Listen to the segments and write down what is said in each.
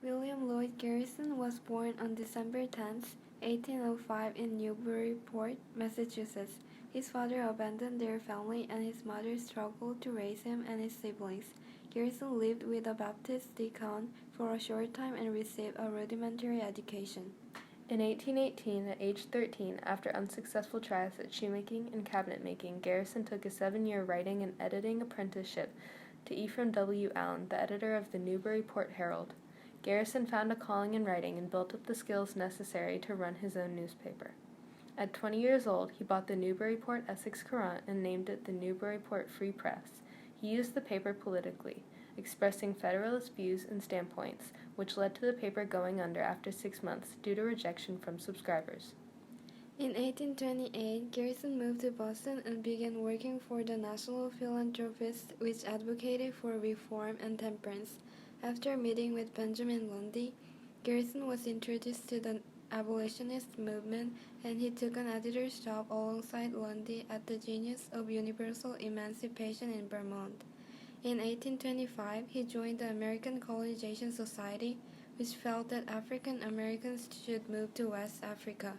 William Lloyd Garrison was born on December 10, 1805 in Newburyport, Massachusetts. His father abandoned their family and his mother struggled to raise him and his siblings. Garrison lived with a Baptist deacon for a short time and received a rudimentary education. In 1818, at age 13, after unsuccessful tries at shoemaking and cabinet-making, Garrison took a 7-year writing and editing apprenticeship to Ephraim W. Allen, the editor of the Newburyport Herald. Garrison found a calling in writing and built up the skills necessary to run his own newspaper. At 20 years old, he bought the Newburyport Essex Courant and named it the Newburyport Free Press. He used the paper politically, expressing Federalist views and standpoints, which led to the paper going under after 6 months due to rejection from subscribers. In 1828, Garrison moved to Boston and began working for the National Philanthropists, which advocated for reform and temperance. After meeting with Benjamin Lundy, Garrison was introduced to the abolitionist movement, and he took an editor's job alongside Lundy at the Genius of Universal Emancipation in Vermont. In 1825, he joined the American Colonization Society, which felt that African Americans should move to West Africa.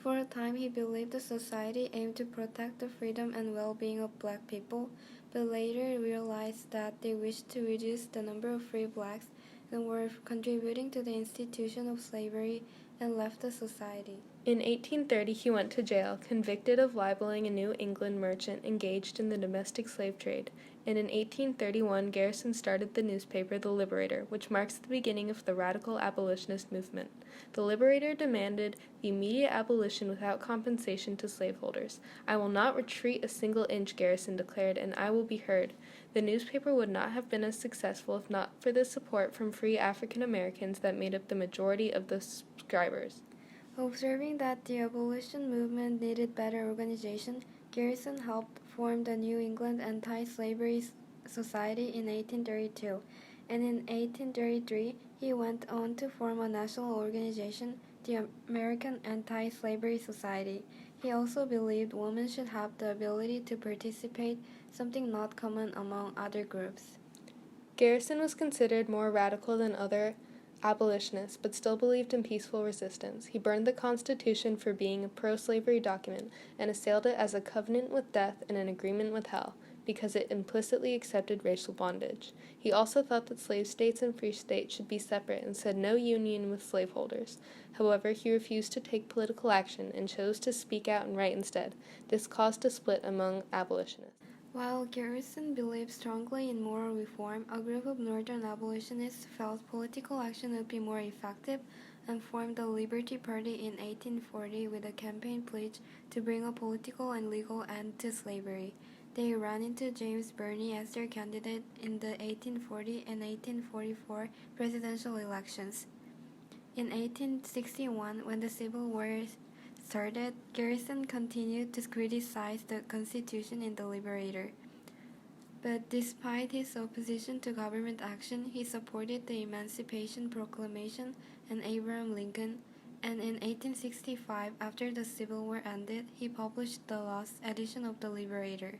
For a time, he believed the society aimed to protect the freedom and well-being of black people, but later realized that they wished to reduce the number of free blacks and were contributing to the institution of slavery and left the society. In 1830, he went to jail, convicted of libeling a New England merchant engaged in the domestic slave trade, and in 1831 Garrison started the newspaper The Liberator, which marks the beginning of the radical abolitionist movement. The Liberator demanded the immediate abolition without compensation to slaveholders. "I will not retreat a single inch," Garrison declared, "and I will be heard." The newspaper would not have been as successful if not for the support from free African Americans that made up the majority of the subscribers. Observing that the abolition movement needed better organization, Garrison helped form the New England Anti-Slavery Society in 1832, and in 1833 he went on to form a national organization, the American Anti-Slavery Society. He also believed women should have the ability to participate, something not common among other groups. Garrison was considered more radical than other abolitionists, but still believed in peaceful resistance. He burned the Constitution for being a pro-slavery document and assailed it as a covenant with death and an agreement with hell, because it implicitly accepted racial bondage. He also thought that slave states and free states should be separate and said no union with slaveholders. However, he refused to take political action and chose to speak out and write instead. This caused a split among abolitionists. While Garrison believed strongly in moral reform, a group of Northern abolitionists felt political action would be more effective and formed the Liberty Party in 1840 with a campaign pledge to bring a political and legal end to slavery. They ran into James Birney as their candidate in the 1840 and 1844 presidential elections. In 1861, when the Civil War started, Garrison continued to criticize the Constitution in The Liberator. But despite his opposition to government action, he supported the Emancipation Proclamation and Abraham Lincoln, and in 1865, after the Civil War ended, he published the last edition of The Liberator.